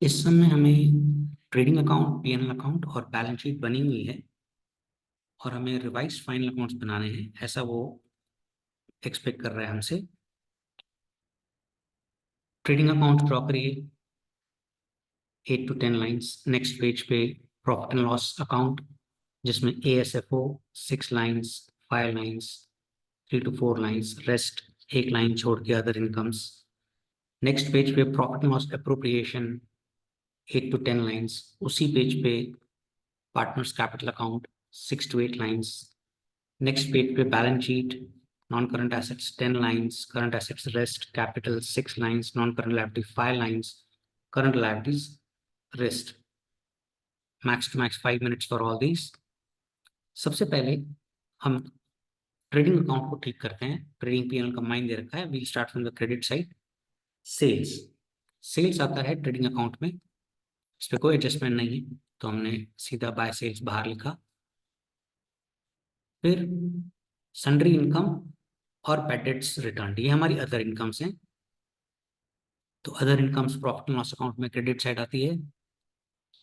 इस समय हमें ट्रेडिंग अकाउंट, पीएनएल अकाउंट और बैलेंस शीट बनी हुई है और हमें रिवाइज फाइनल अकाउंट्स बनाने हैं, ऐसा वो एक्सपेक्ट कर रहा है हमसे। ट्रेडिंग अकाउंट ड्रॉ करिए, 8 to 10 लाइंस। नेक्स्ट पेज पे प्रॉफिट एंड लॉस अकाउंट, जिसमें ASFO 6 lines, 5 lines, 3 to 4 lines, rest एक लाइन छोड़ के अदर इनकम्स। नेक्स्ट पेज पे profit and loss appropriation, 8 to 10 lines. उसी पेज पे partners capital account, 6 to 8 lines. Next page पे balance sheet, non current assets 10 lines, current assets rest capital 6 lines, non current liability 5 lines, current liabilities rest. Max to max 5 minutes for all these. सबसे पहले हम trading account को ठीक करते हैं। Trading PNL combine दे रखा है। We start from the credit side. Sales, sales आता है ट्रेडिंग अकाउंट में, इस पर कोई एडजस्टमेंट नहीं है, तो हमने सीधा बाय सेल्स बाहर लिखा। फिर सन्ड्री इनकम और बैड डेट्स रिटर्न, ये हमारी अदर इनकम्स हैं। तो other incomes profit and loss account में क्रेडिट साइड आती है,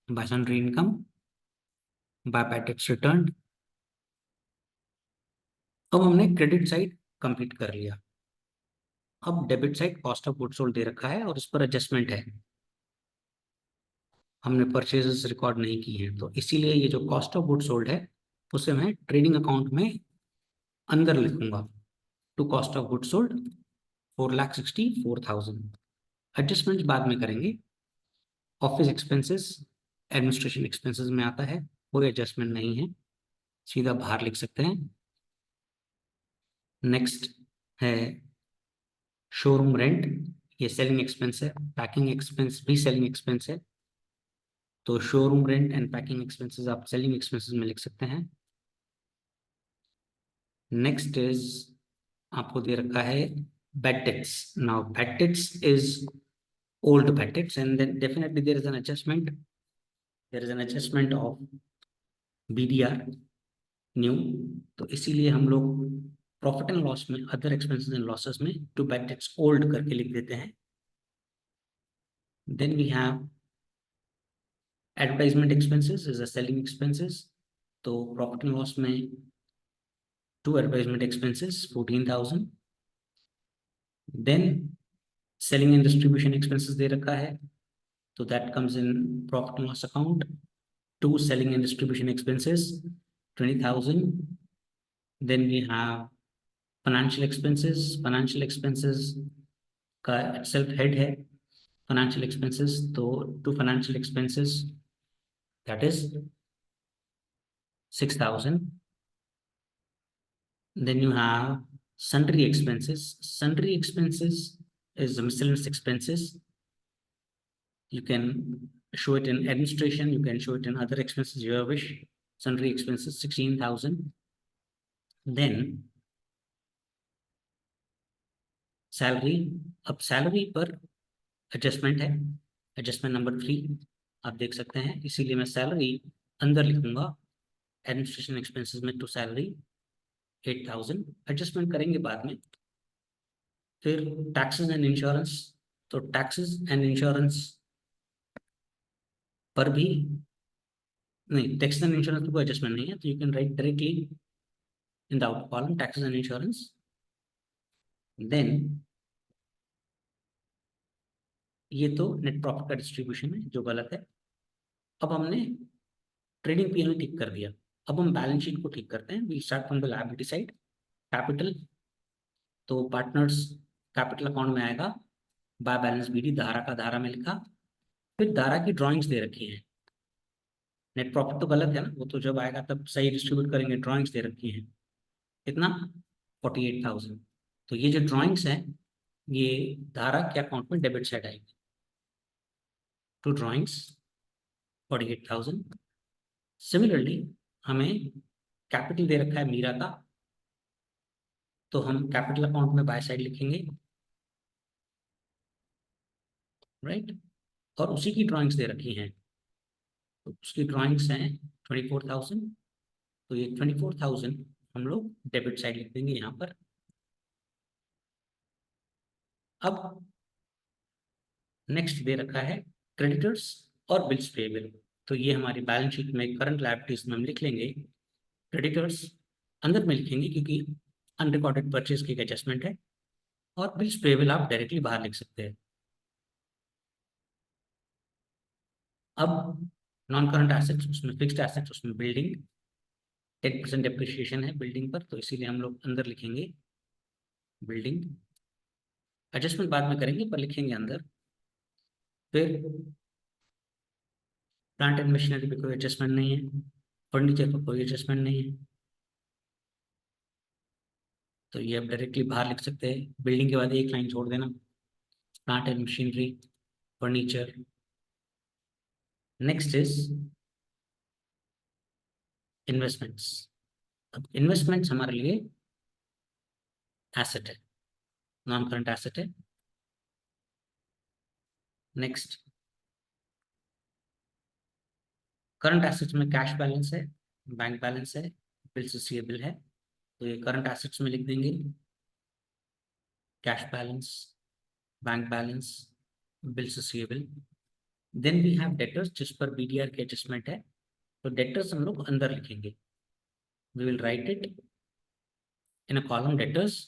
by sundry income, by bad debts return. अब हमने क्रेडिट साइड कंप्लीट कर लिया। अब debit side cost of goods sold दे रखा है और इस पर एडजस्टमेंट है। हमने परचेजेस रिकॉर्ड नहीं की हैं, तो इसीलिए ये जो कॉस्ट ऑफ गुड्स सोल्ड है उसे मैं ट्रेडिंग अकाउंट में अंदर लिखूंगा। To cost of goods sold 4,64,000। Adjustment बाद में करेंगे। ऑफिस एक्सपेंसेस एडमिनिस्ट्रेशन एक्सपेंसेस में आता है, कोई एडजस्टमेंट नहीं है, सीधा बाहर लिख सकते हैं। नेक्स्ट है शोरूम रेंट, ये सेलिंग एक्सपेंस है। पैकिंग एक्सपेंस भी सेलिंग एक्सपेंस है, तो showroom rent and packing expenses आप सेलिंग एक्सपेंसेस में लिख सकते हैं। नेक्स्ट इज, आपको दे रखा है bad debts. Now bad debts is old bad debts, and then definitely there is an adjustment. There is an adjustment of BDR new, तो इसीलिए हम लोग प्रॉफिट एंड लॉस में अदर एक्सपेंसेस एंड लॉसेस में to bad debts old करके लिख देते हैं। Then we have advertisement expenses is a selling expenses, तो प्रॉफिट एंड लॉस में to advertisement expenses 14,000। Then selling and distribution expenses दे रखा है, तो that comes in profit and loss account. To selling and distribution expenses 20,000। Then we have financial expenses. Financial expenses का self head है financial expenses, तो to financial expenses that is 6,000। Then you have sundry expenses. Sundry expenses is miscellaneous expenses. You can show it in administration, you can show it in other expenses you wish. Sundry expenses 16,000। Then salary, अब salary पर adjustment है, adjustment number 3 आप देख सकते हैं, इसीलिए मैं salary अंदर लिखूंगा। एडमिनिस्ट्रेशन एक्सपेंसेस में टू सैलरी 8,000, एडजस्टमेंट करेंगे बाद में। फिर टैक्सेस एंड इंश्योरेंस, तो टैक्सेस एंड इंश्योरेंस पर भी नहीं, टैक्सेस एंड इंश्योरेंस पर कोई एडजस्टमेंट नहीं है, तो you can write directly in the out column taxes and insurance. Then ये तो नेट प्रॉफिट का डिस्ट्रीब्यूशन है जो गलत है। अब हमने ट्रेडिंग पीएनएल ठीक कर दिया, अब हम बैलेंस शीट को ठीक करते हैं। We start from the liability side. Capital, तो पार्टनर्स कैपिटल अकाउंट में आएगा, बाय बैलेंस बीडी, धारा का धारा में लिखा। फिर धारा की ड्राइंग्स दे रखी है। नेट प्रॉफिट तो गलत है ना, वो तो जब आएगा तब सही डिस्ट्रीब्यूट करेंगे। ड्राइंग्स दे रखी है कितना, 48,000। तो ये जो ड्राइंग्स हैं ये धारा के अकाउंट में डेबिट साइड आएगी। To drawings 48,000। सिमिलरली हमें कैपिटल दे रखा है मीरा का, तो हम कैपिटल अकाउंट में बाय साइड लिखेंगे, राइट। और उसी की ड्राइंग्स दे रखी हैं, तो उसकी ड्राइंग्स हैं 24,000। तो ये 24,000 हम लोग डेबिट साइड लिख देंगे यहाँ पर। अब नेक्स्ट दे रखा है क्रेडिटर्स और बिल्स पेएबल। तो ये हमारी बैलेंस शीट में करंट लायबिलिटीज में हम लिख लेंगे, क्रेडिटर्स अंदर में लिखेंगे क्योंकि अनरिकॉर्डेड परचेज की एक एडजस्टमेंट है, और बिल्स पेएबल आप डायरेक्टली बाहर लिख सकते हैं। अब नॉन करंट एसेट्स, उसमें फिक्स्ड एसेट्स, उसमें बिल्डिंग 10% डेप्रिसिएशन है बिल्डिंग पर, तो इसीलिए हम लोग अंदर लिखेंगे बिल्डिंग। एडजस्टमेंट बाद में करेंगे पर लिखेंगे अंदर। फिर प्लांट एंड मशीनरी पे कोई एडजस्टमेंट नहीं है, फर्नीचर पर कोई एडजस्टमेंट नहीं है, तो ये आप डायरेक्टली बाहर लिख सकते हैं। बिल्डिंग के बाद एक लाइन छोड़ देना, plant and machinery, furniture. Next is investments. अब इन्वेस्टमेंट्स हमारे लिए एसेट है, नॉन करंट एसेट है। नेक्स्ट, करंट एसेट्स में कैश बैलेंस है, बैंक बैलेंस है, बिल्स रिसीवेबल है, तो ये करंट एसेट्स में लिख देंगे cash balance, bank balance, bills receivable. Then we have debtors जिस पर बीडीआर की एडजस्टमेंट है, तो डेटर्स हम लोग अंदर लिखेंगे। We will write it in a column debtors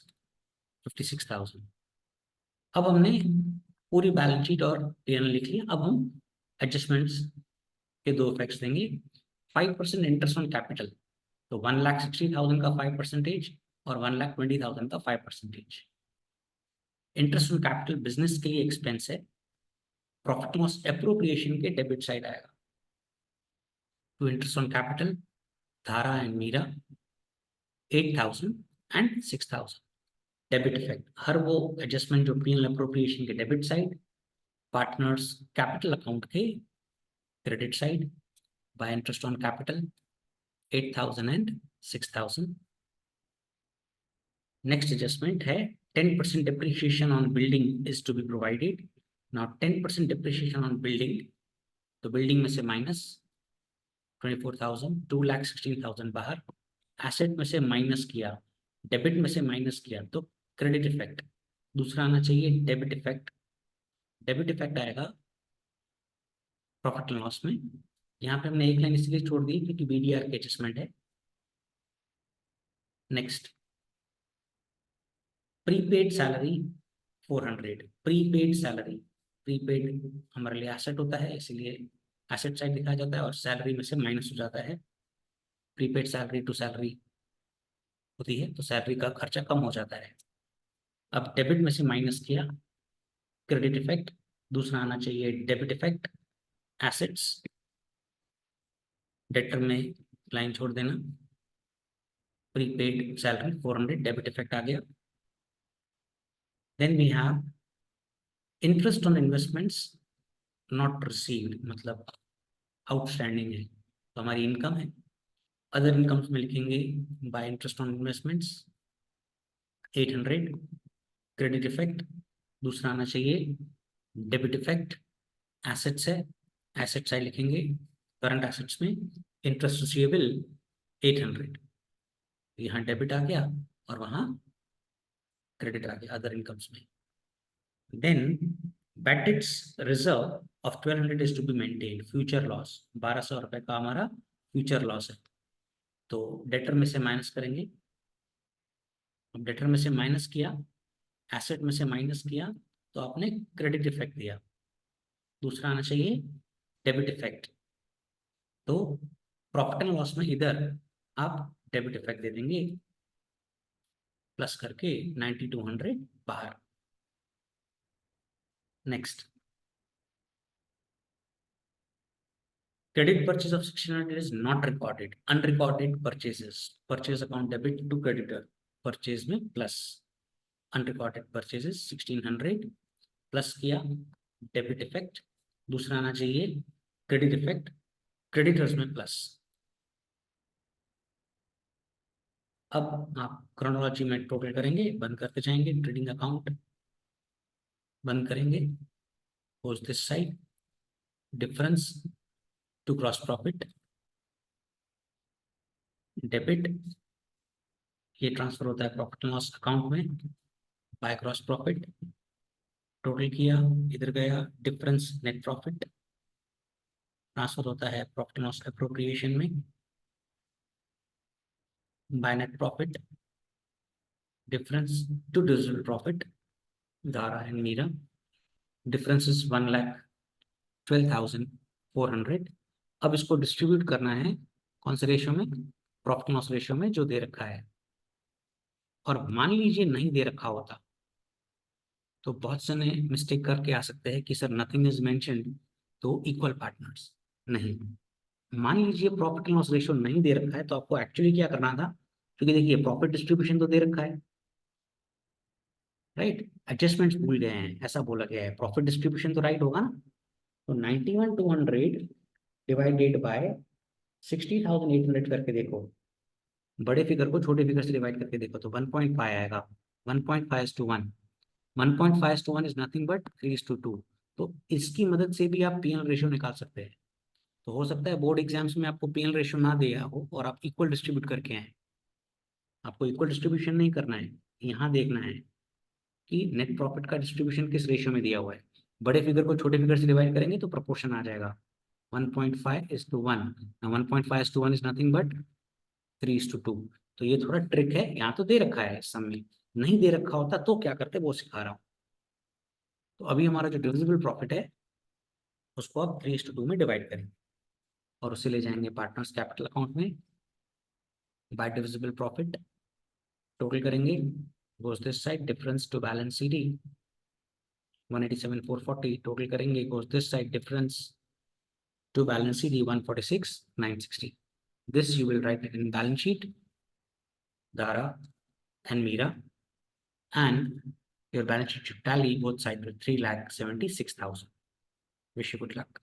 56,000। अब हमने पूरी बैलेंस शीट और पीएनएल लिख लिया। अब हम एडजस्टमेंट्स के दो इफेक्ट्स देंगे। 5% इंटरेस्ट ऑन कैपिटल, तो 1,60,000 का 5% और 1,20,000 का 5%। इंटरेस्ट ऑन कैपिटल बिजनेस के लिए एक्सपेंस है, प्रॉफिट लॉस एप्रोप्रिएशन के डेबिट साइड आएगा। To interest on capital, Dhara and Meera 8,000 and 6,000। Debit effect, हर वो एडजस्टमेंट जो पीएनएल अप्रोप्रिएशन के debit side, partners capital account के credit side, by interest on capital 8,000 and 6,000। Next adjustment है 10% depreciation on building is to be provided. Now 10% depreciation on building, तो building में से minus 24,000, 2,16,000 बाहर। एसेट में से माइनस किया, डेबिट में से माइनस किया, तो क्रेडिट इफेक्ट। दूसरा आना चाहिए डेबिट इफेक्ट। डेबिट इफेक्ट आएगा प्रॉफिट एंड लॉस में। यहाँ पे हमने एक लाइन इसलिए छोड़ दी क्योंकि बीडीआर की एडजस्टमेंट है। Next, prepaid salary 400। Prepaid salary, prepaid हमारे लिए एसेट होता है, इसीलिए एसेट साइड लिखा जाता है और सैलरी में से माइनस हो जाता है। प्रीपेड सैलरी टू सैलरी होती है, तो सैलरी का खर्चा कम हो जाता है। अब डेबिट में से माइनस किया, क्रेडिट इफेक्ट। दूसरा आना चाहिए डेबिट इफेक्ट, एसेट्स। डेटर में लाइन छोड़ देना, प्रीपेड सैलरी 400, डेबिट इफेक्ट आ गया। Then we have interest on investments not received, मतलब आउटस्टैंडिंग है, तो हमारी इनकम है। अदर इनकम्स में लिखेंगे by interest on investments 800, credit effect. दूसरा आना चाहिए डेबिट इफेक्ट, एसेट्स है, एसेट साइड लिखेंगे करंट एसेट्स में इंटरेस्ट रिसीवेबल 800, यहाँ डेबिट आ गया और वहाँ क्रेडिट आ गया अदर इनकम्स में। Then bad debts reserve of 1,200 is to be maintained, future loss 1,200 रुपए का हमारा फ्यूचर लॉस है, तो डेटर में से माइनस करेंगे। अब डेटर में से माइनस किया, एसेट में से माइनस किया, तो आपने क्रेडिट इफेक्ट दिया। दूसरा आना चाहिए डेबिट इफेक्ट, तो प्रॉफिट एंड लॉस में इधर आप डेबिट इफेक्ट दे देंगे प्लस करके 9,200 बाहर। Next, credit purchase of 1,600 is not recorded. Unrecorded purchases, purchase account debit to creditor, purchase में plus unrecorded purchases 1,600 प्लस किया डेबिट इफेक्ट। दूसरा आना चाहिए क्रेडिट इफेक्ट, क्रेडिटर्स में प्लस। अब आप क्रोनोलॉजी में टोटल करेंगे, बंद करते जाएंगे, ट्रेडिंग अकाउंट बंद करेंगे, post this side, difference to gross profit, debit, ये ट्रांसफर होता है प्रॉफिट एंड लॉस अकाउंट में बाय ग्रॉस प्रॉफिट। टोटल किया, इधर गया डिफरेंस नेट प्रॉफिट, ट्रांसफर होता है प्रॉफिट एंड लॉस एप्रोप्रिएशन में by net profit difference to divisible profit, Dara and Meera. Difference is 1,12,400. अब इसको डिस्ट्रीब्यूट करना है कौन से रेशियो में, प्रॉफिट एंड लॉस रेशियो में जो दे रखा है। और मान लीजिए नहीं दे रखा होता तो बहुत से मिस्टेक करके आ सकते हैं कि सर नथिंग इज मेंशन्ड तो इक्वल पार्टनर्स। नहीं, मान लीजिए प्रॉफिट एंड लॉस रेशियो नहीं दे रखा है तो आपको एक्चुअली क्या करना था, क्योंकि देखिए प्रॉफिट डिस्ट्रीब्यूशन तो दे रखा है, राइट, एडजस्टमेंट्स भूल गए हैं ऐसा बोला गया है, प्रॉफिट डिस्ट्रीब्यूशन तो राइट होगा ना। तो 91,200 डिवाइडेड बाय 60,800 करके देखो, बड़े फिगर को छोटे फिगर से डिवाइड करके देखो तो 1.5 आएगा। 1.5:1, 1.5:1 इज नथिंग बट 3:2। तो इसकी मदद से भी आप पीएल रेशियो निकाल सकते हैं। तो हो सकता है बोर्ड एग्जाम्स में आपको पीएल रेशियो ना दिया हो और आप इक्वल डिस्ट्रीब्यूट करके आए। आपको इक्वल डिस्ट्रीब्यूशन नहीं करना है, यहाँ देखना है कि नेट प्रॉफिट का डिस्ट्रीब्यूशन किस रेशियो में दिया हुआ है। बड़े फिगर को छोटे फिगर से डिवाइड करेंगे तो प्रोपोर्शन आ जाएगा 1.5:1। 1.5:1 इज नथिंग बट 3:2। तो ये थोड़ा ट्रिक है, यहाँ तो दे रखा है इस सम में, नहीं दे रखा होता तो क्या करते वो सिखा रहा हूँ। तो अभी हमारा जो डिविजिबल प्रॉफिट है उसको आप 3:2 में डिवाइड करेंगे और उसे ले जाएंगे पार्टनर्स कैपिटल अकाउंट में बाय डिविजिबल प्रॉफिट, टोटल करेंगे, गोes this side, difference to balance CD 187,440, total करेंगे goes this side, difference to balance CD 146,960. This you will write it in balance sheet, Dara and Meera, and your balance sheet should tally both sides with 3,76,000. Wish you good luck.